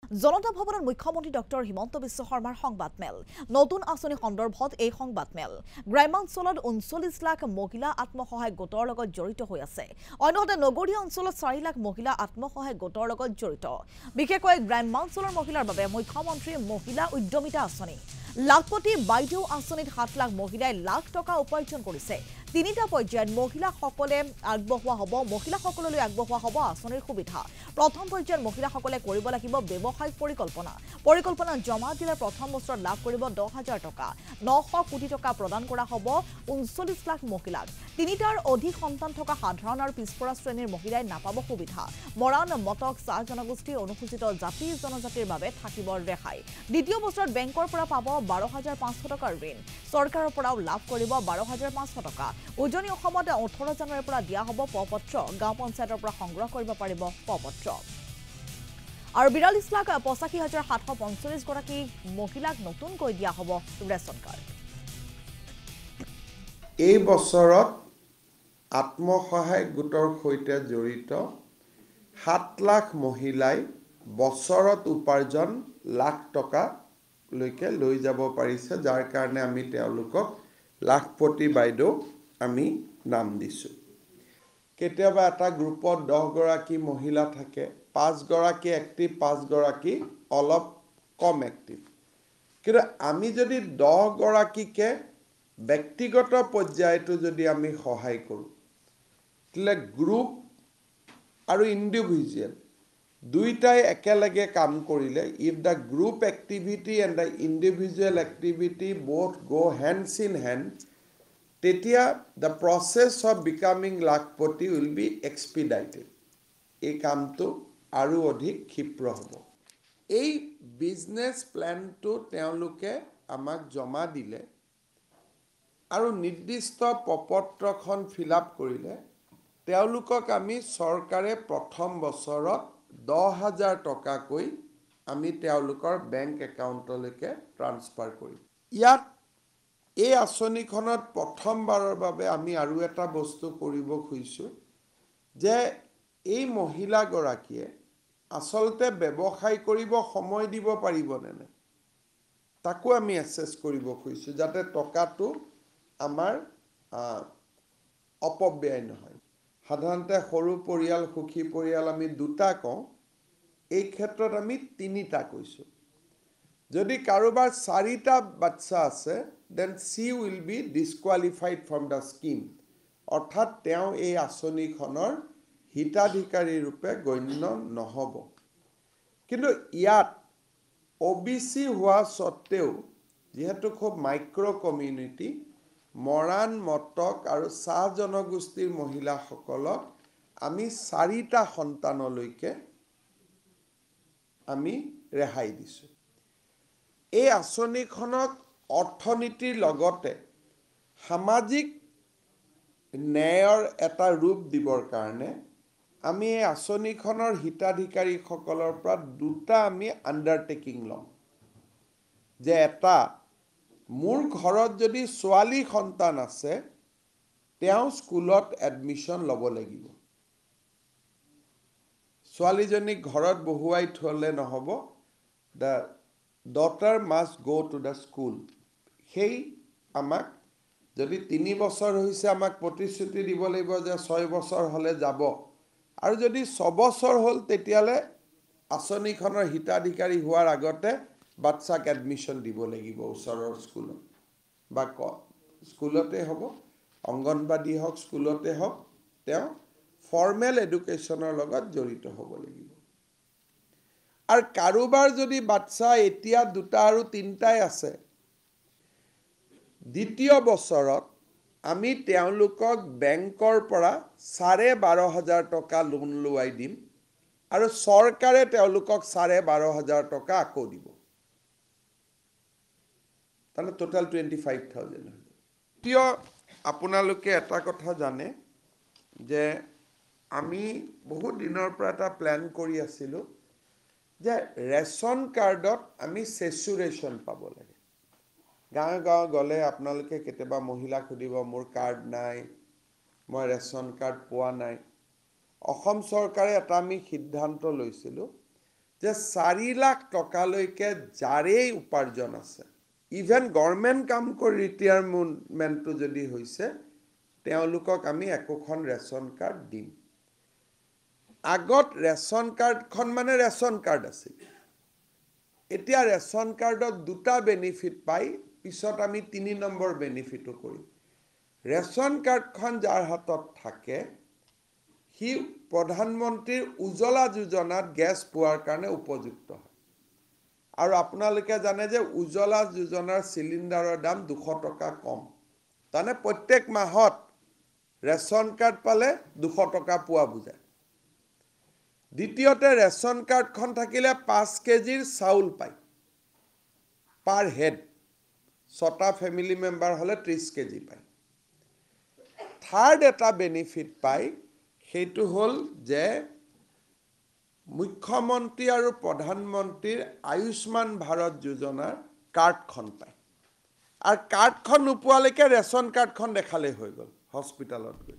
জনতা ভৱনত মুখ্যমন্ত্ৰী ডক্টৰ হিমন্ত বিশ্ব শৰ্মাৰ সংবাদমেল নতুন আঁচনি সন্দৰ্ভত এই সংবাদমেল গ্ৰামাঞ্চলত ৩৯ লাখ মহিলা আত্মসহায়ক গোটৰ লগত জড়িত হৈ আছে অন্যহাতে নগৰীয়া অঞ্চলত ৪ লাখ মহিলা আত্মসহায়ক গোটৰ লগত জড়িত বিশেষকৈ গ্ৰামাঞ্চলৰ মহিলাৰ বাবে মুখ্যমন্ত্ৰী মহিলা উদ্যমিতা আঁচনি লাখপতি বাইদেউ আঁচনিত ৭ লাখ মহিলাই লাখ টকা উপাৰ্জন কৰিছে তিনিটা পৰ্যায়ত মহিলাসকলে আগবঢ়োৱা হ'ব আঁচনিৰ সুবিধা প্ৰথম পৰ্যায়ত মহিলাসকলে কৰিব লাগিব ব্যৱসায়িক পৰিকল্পনা জমা দিলে প্ৰথম বছৰত লাভ কৰিব ১০,০০০ টকা ৯০০ কোটি টকা প্ৰদান কৰা হ'ব ৩৯ লাখ মহিলাক তিনিটাৰ অধিক সন্তান থকা সাধাৰণ আৰু পিছপৰা শ্ৰেণীৰ মহিলাই নাপাব সুবিধা মৰাণ মটক চাহ জনগোষ্ঠী অনুসূচিত জাতি জনজাতিৰ বাবে থাকিব ৰেহাই দ্বিতীয় বছৰত বেংকৰ পৰা পাব ১২,৫০০ টকাৰ ঋণ চৰকাৰৰ পৰাও লাভ কৰিব ১২,৫০০ টকা উজনি অসমত ১৮ জানুৱাৰীৰ পৰা দিয়া হ'ব পত্ৰ গাঁও পঞ্চায়তৰ পৰা সংগ্ৰহ কৰিব পাৰিব পত্ৰ আৰু ৪২,৮৫,৭৪৫ গৰাকী মহিলাক নতুনকৈ দিয়া হ'ব ৰেচন কাৰ্ড এই বছৰত আত্মসহায়ক গোটৰ সৈতে জড়িত ৭ লাখ মহিলাই বছৰত উপাৰ্জন লাখ টকালৈকে লৈ যাব পাৰিছে যাৰ কাৰণে আমি তেওঁলোকক লাখপতি বাইদেউ আমি নাম দিছোঁ কেতিয়াবা এটা গ্ৰুপত ১০ গৰাকী মহিলা থাকে ৫ গৰাকী এক্টিভ ৫ গৰাকী অলপ কম এক্টিভ কিন্তু আমি যদি ১০ গৰাকীকে ব্যক্তিগত পৰ্যায়টো যদি আমি সহায় কৰোঁ তেতিয়াহ'লে গ্ৰুপ আৰু ইণ্ডিভিজুৱেল দুইটাই একেলগে কাম কৰিলে if the group activity and the individual activity both go hands in hand তেতিয়া the process of becoming lakhpati will be expedited এই কামটো আৰু অধিক ক্ষীপ্ৰ হ'ব এই বিজনেছ প্লেনটো তেওঁলোকে আমাক জমা দিলে আৰু নিৰ্দিষ্ট প্ৰপত্ৰখন ফিল আপ কৰিলে তেওঁলোকক আমি চৰকাৰে প্ৰথম বছৰত ১০,০০০ টকাকৈ আমি তেওঁলোকৰ বেংক একাউণ্টলৈকে ট্ৰান্সফাৰ কৰিম ইয়াত এই আঁচনিখনত প্ৰথমবাৰৰ বাবে আমি আৰু এটা বস্তু কৰিব খুজিছোঁ যে এই মহিলাগৰাকীয়ে আচলতে ব্যৱসায় কৰিব সময় দিব পাৰিবনে নাই তাকো আমি এছেছ কৰিব খুজিছোঁ যাতে টকাটো আমাৰ অপব্যয় নহয় সাধাৰণতে সৰু পৰিয়াল সুখী পৰিয়াল আমি দুটা কওঁ এই ক্ষেত্ৰত আমি তিনিটা কৈছোঁ যদি কাৰোবাৰ ৪টা বাচ্চা আছে then she will be disqualified from the scheme অৰ্থাৎ তেওঁ এই আঁচনিখনৰ হিতাধিকাৰী ৰূপে গণ্য নহ'ব কিন্তু ইয়াত OBC হোৱা স্বত্তেও যিহেতু খুব মাইক্ৰ' কমিউনিটি মৰাণ মটক আৰু চাহ জনগোষ্ঠীৰ মহিলাসকলক আমি ৪টা সন্তানলৈকে আমি ৰেহাই দিছোঁ এই আঁচনিখনক অৰ্থনীতিৰ লগতে সামাজিক ন্যায়ৰ এটা ৰূপ দিবৰ কাৰণে আমি এই আঁচনিখনৰ হিতাধিকাৰীসকলৰ পৰা দুটা আমি আণ্ডাৰটেকিং ল'ম যে এটা মোৰ ঘৰত যদি ছোৱালী সন্তান আছে তেওঁ স্কুলত এডমিশ্যন ল'ব লাগিব ছোৱালীজনীক ঘৰত বহুৱাই থ'লে নহ'ব দ্য ডটাৰ মাষ্ট গ' টু দ্য স্কুল সেই আমাক যদি ৩ বছৰ হৈছে আমাক প্ৰতিশ্ৰুতি দিব লাগিব যে ৬ বছৰ হ'লে যাব আৰু যদি ৬ বছৰ হ'ল তেতিয়াহ'লে আঁচনিখনৰ হিতাধিকাৰী হোৱাৰ আগতে বাচ্চাক এডমিশ্যন দিব লাগিব ওচৰৰ স্কুলত বা স্কুলতে হ'ব অংগনবাদী হওক স্কুলতে হওক তেওঁ ফৰ্মেল এডুকেশ্যনৰ লগত জড়িত হ'ব লাগিব আৰু কাৰোবাৰ যদি বাচ্চা এতিয়া 2টা আৰু 3টাই আছে দ্বিতীয় বছৰত আমি তেওঁলোকক বেংকৰ পৰা ১২,৫০০ টকা লোন লোৱাই দিম আৰু চৰকাৰে তেওঁলোকক ১২,৫০০ টকা আকৌ দিব তাহলে টোটাল 25,000 দ্বিতীয় আপোনালোকে এটা কথা জানে যে আমি বহুত দিনৰ পৰা এটা প্ল্যান কৰি আছিলোঁ যে ৰেচন কাৰ্ডত আমি সেচুৰেশ্যন পাব লাগে গাঁৱে গাঁৱে গ'লে আপোনালোকে কেতিয়াবা মহিলাক সুধিব মোৰ কাৰ্ড নাই মই ৰেচন কাৰ্ড পোৱা নাই অসম চৰকাৰে এটা আমি সিদ্ধান্ত লৈছিলোঁ যে 4 লাখ টকালৈকে যাৰেই উপাৰ্জন আছে, ইভেন গভৰ্ণমেণ্ট কাম কৰি ৰিটায়াৰমেণ্টটো যদি হৈছে, তেওঁলোকক আমি একোখন ৰেচন কাৰ্ড দিম। আগত ৰেচন কাৰ্ডখন মানে ৰেচন কাৰ্ড আছিল। এতিয়া ৰেচন কাৰ্ডত দুটা বেনিফিট পাই, পিছত আমি 3 নম্বৰ বেনিফিটো কৰিম। ৰেচন কাৰ্ডখন যাৰ হাতত থাকে, সি প্ৰধানমন্ত্ৰীৰ উজ্জ্বলা যোজনাত গেছ পোৱাৰ কাৰণে উপযুক্ত হয়। আৰু আপোনালোকে জানে যে উজ্জ্বলা যোজনাৰ চিলিণ্ডাৰৰ দাম 200 টকা কম। তাৰমানে প্ৰত্যেক মাহত ৰেচন কাৰ্ড পালে 200 টকা পোৱা বুজায়। দ্বিতীয়তে ৰেচন কাৰ্ডখন থাকিলে 5 কেজিৰ চাউল পায় পাৰ হেড। 6টা ফেমিলি মেম্বাৰ হ'লে 30 কেজি পায়। থাৰ্ড এটা বেনিফিট পায়, সেইটো হ'ল যে মুখ্যমন্ত্ৰী আৰু প্ৰধানমন্ত্ৰীৰ আয়ুষ্মান ভাৰত যোজনাৰ কাৰ্ডখন পায়। আৰু কাৰ্ডখন নোপোৱালৈকে ৰেচন কাৰ্ডখন দেখালেই হৈ গ'ল হস্পিটেলত গৈ।